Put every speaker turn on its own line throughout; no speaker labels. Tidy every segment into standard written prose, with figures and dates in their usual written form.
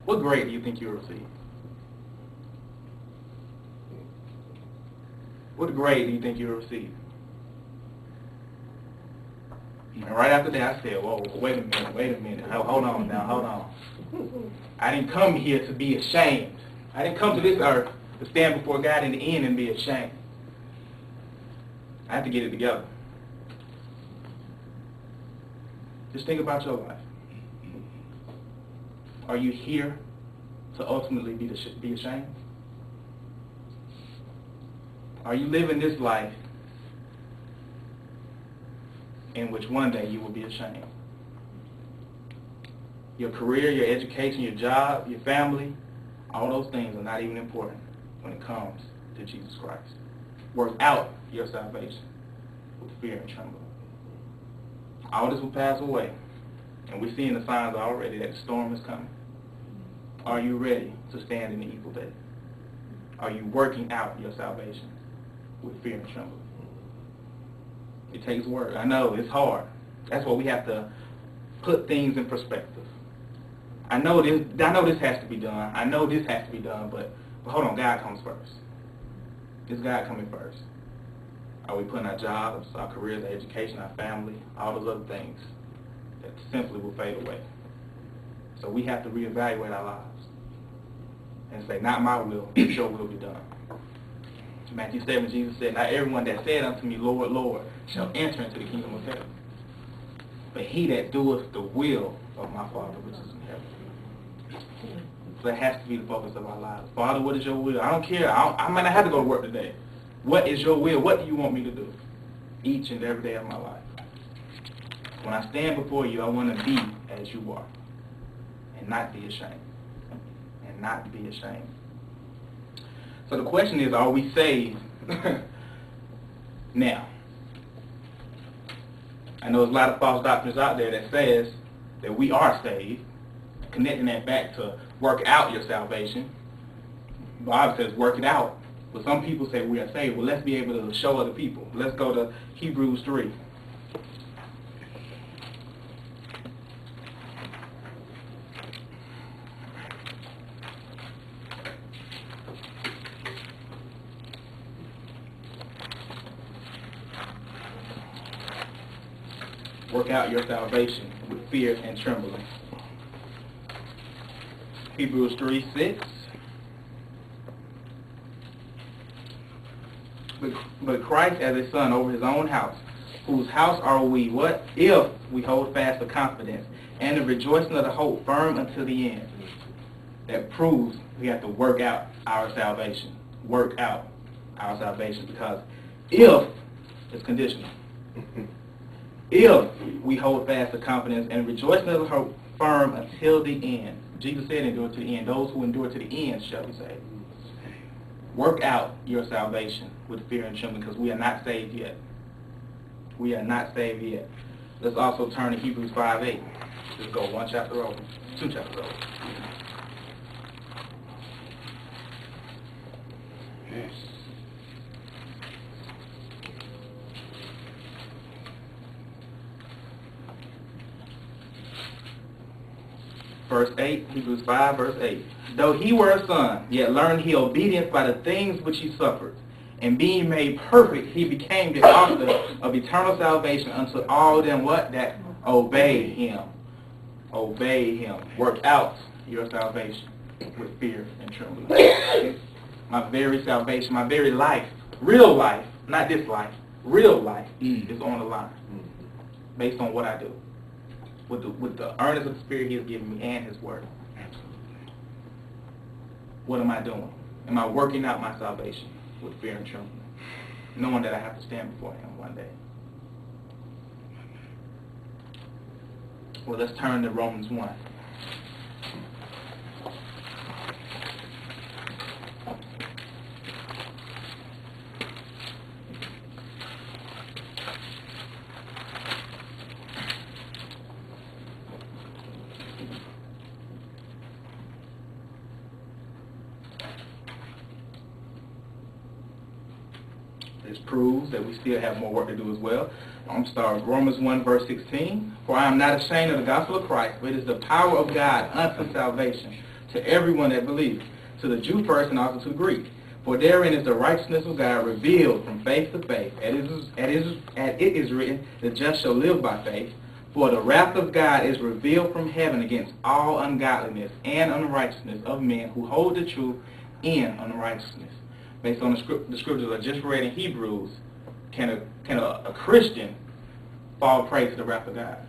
What grade do you think you'll receive? What grade do you think you'll receive? And right after that, I said, whoa, wait a minute. Hold on now, hold on. I didn't come here to be ashamed. I didn't come to this earth to stand before God in the end and be ashamed. I have to get it together. Just think about your life. Are you here to ultimately be ashamed? Are you living this life in which one day you will be ashamed? Your career, your education, your job, your family, all those things are not even important when it comes to Jesus Christ. Work out your salvation with fear and trembling. All this will pass away, and we're seeing the signs already that the storm is coming. Are you ready to stand in the evil day? Are you working out your salvation with fear and trembling? It takes work. I know, it's hard. That's why we have to put things in perspective. I know this has to be done. I know this has to be done, but hold on, God comes first. Is God coming first? Are we putting our jobs, our careers, our education, our family, all those other things that simply will fade away? So we have to reevaluate our lives and say, not my will, but your will be done. Matthew 7, Jesus said, not everyone that said unto me, Lord, Lord, shall enter into the kingdom of heaven, but he that doeth the will of my Father which is in heaven. So that has to be the focus of our lives. Father, what is your will? I don't care. I might not have to go to work today. What is your will? What do you want me to do? Each and every day of my life. When I stand before you, I want to be as you are and not be ashamed. And not be ashamed. So the question is, are we saved now? I know there's a lot of false doctrines out there that says that we are saved, connecting that back to work out your salvation. The Bible says work it out. But some people say we are saved. Well, let's be able to show other people. Let's go to Hebrews 3. Work out your salvation with fear and trembling. Hebrews 3:6. But Christ as a son over his own house, whose house are we, what? If we hold fast the confidence and the rejoicing of the hope firm until the end. That proves we have to work out our salvation. Work out our salvation, because if it's conditional. If we hold fast the confidence and rejoicing of the hope firm until the end. Jesus said endure to the end. Those who endure to the end shall be saved. Work out your salvation with fear and trembling, because we are not saved yet. We are not saved yet. Let's also turn to Hebrews 5:8. Just go one chapter over, two chapters over. Yes. Verse 8, Hebrews 5, verse 8. Though he were a son, yet learned he obedience by the things which he suffered. And being made perfect, he became the author of eternal salvation unto all them what? That obey him. Obey him. Work out your salvation with fear and trembling. My very salvation, my very life, real life, not this life, real life is on the line based on what I do. With the earnest of the Spirit he has given me and his word. What am I doing? Am I working out my salvation with fear and trembling, knowing that I have to stand before him one day? Well, let's turn to Romans 1. This proves that we still have more work to do as well. I'm starting Romans 1 verse 16. For I am not ashamed of the gospel of Christ, but it is the power of God unto salvation to everyone that believes, to the Jew first and also to the Greek. For therein is the righteousness of God revealed from faith to faith. As it is written, the just shall live by faith. For the wrath of God is revealed from heaven against all ungodliness and unrighteousness of men who hold the truth in unrighteousness. Based on the scriptures I just read in Hebrews, can a Christian fall prey to the wrath of God?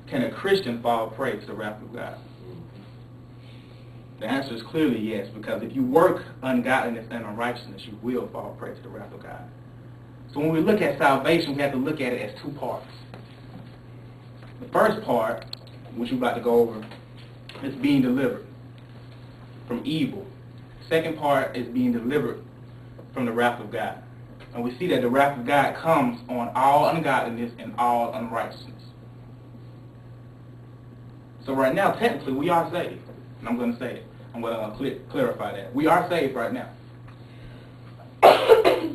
Can a Christian fall prey to the wrath of God? The answer is clearly yes, because if you work ungodliness and unrighteousness, you will fall prey to the wrath of God. So when we look at salvation, we have to look at it as two parts. The first part, which we're about to go over, is being delivered from evil. The second part is being delivered from the wrath of God. And we see that the wrath of God comes on all ungodliness and all unrighteousness. So right now, technically, we are saved. And I'm going to say it. I'm going to clarify that. We are saved right now.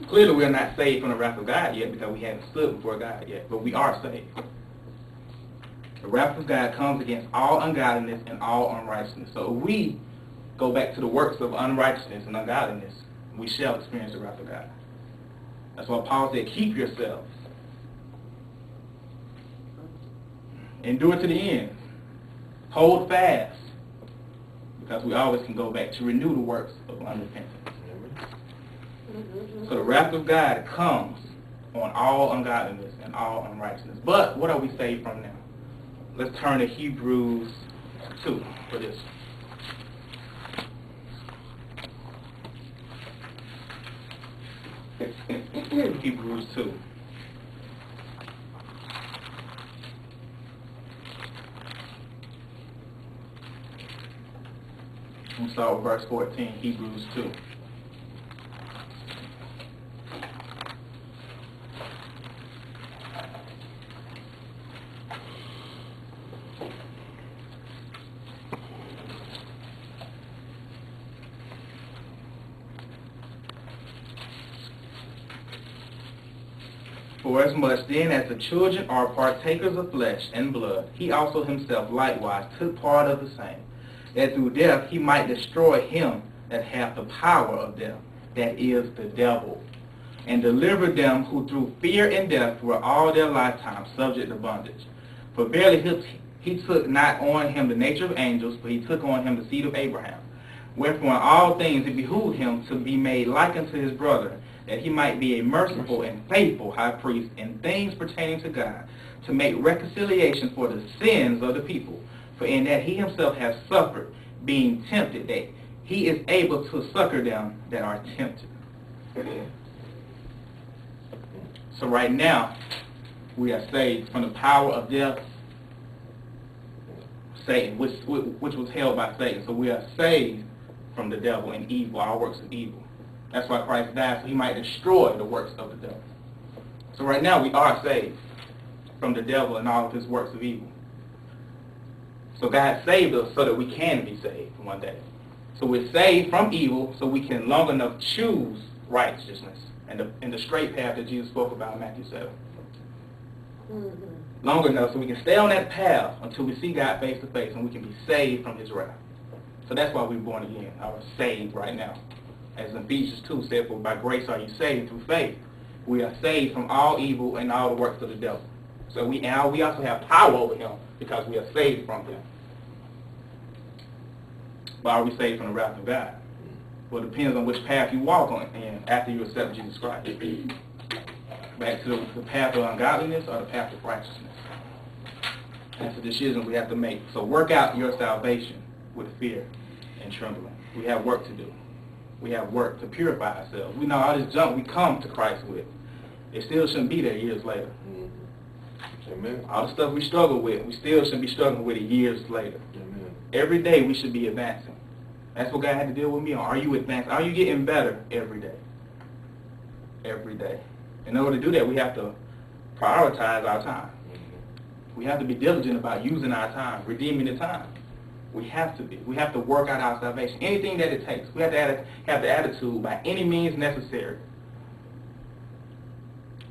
Clearly, we are not saved from the wrath of God yet because we haven't stood before God yet. But we are saved. The wrath of God comes against all ungodliness and all unrighteousness. So if we go back to the works of unrighteousness and ungodliness, we shall experience the wrath of God. That's why Paul said, keep yourselves. Endure to the end. Hold fast. Because we always can go back to renew the works of unrepentance. So the wrath of God comes on all ungodliness and all unrighteousness. But what are we saved from now? Let's turn to Hebrews 2 for this. Hebrews 2. We'll start with verse 14, Hebrews 2. For as much then as the children are partakers of flesh and blood, he also himself likewise took part of the same, that through death he might destroy him that hath the power of death, that is the devil, and deliver them who through fear and death were all their lifetime subject to bondage. For verily he took not on him the nature of angels, but he took on him the seed of Abraham. Wherefore in all things it behooved him to be made like unto his brother, that he might be a merciful and faithful high priest in things pertaining to God, to make reconciliation for the sins of the people. For in that he himself has suffered, being tempted, that he is able to succor them that are tempted. So right now, we are saved from the power of death, Satan, which was held by Satan. So we are saved from the devil and evil, our works of evil. That's why Christ died, so he might destroy the works of the devil. So right now, we are saved from the devil and all of his works of evil. So God saved us so that we can be saved one day. So we're saved from evil so we can long enough choose righteousness and the straight path that Jesus spoke about in Matthew 7. Long enough so we can stay on that path until we see God face to face and we can be saved from his wrath. So that's why we're born again, or saved right now. As Ephesians 2 said, for by grace are you saved through faith. We are saved from all evil and all the works of the devil. So we also have power over him because we are saved from him. But are we saved from the wrath of God? Well, it depends on which path you walk on after you accept Jesus Christ. Back to the path of ungodliness or the path of righteousness. That's a decision we have to make. So work out your salvation with fear and trembling. We have work to do. We have work to purify ourselves. We know all this junk we come to Christ with. It still shouldn't be there years later.
Amen.
All the stuff we struggle with, we still shouldn't be struggling with it years later.
Amen.
Every day we should be advancing. That's what God had to deal with me on. Are you advancing? Are you getting better every day? Every day. In order to do that, we have to prioritize our time. We have to be diligent about using our time, redeeming the time. We have to be. We have to work out our salvation. Anything that it takes. We have to have the attitude, by any means necessary,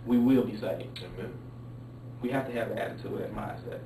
we will be saved.
Amen.
We have to have the attitude, that mindset.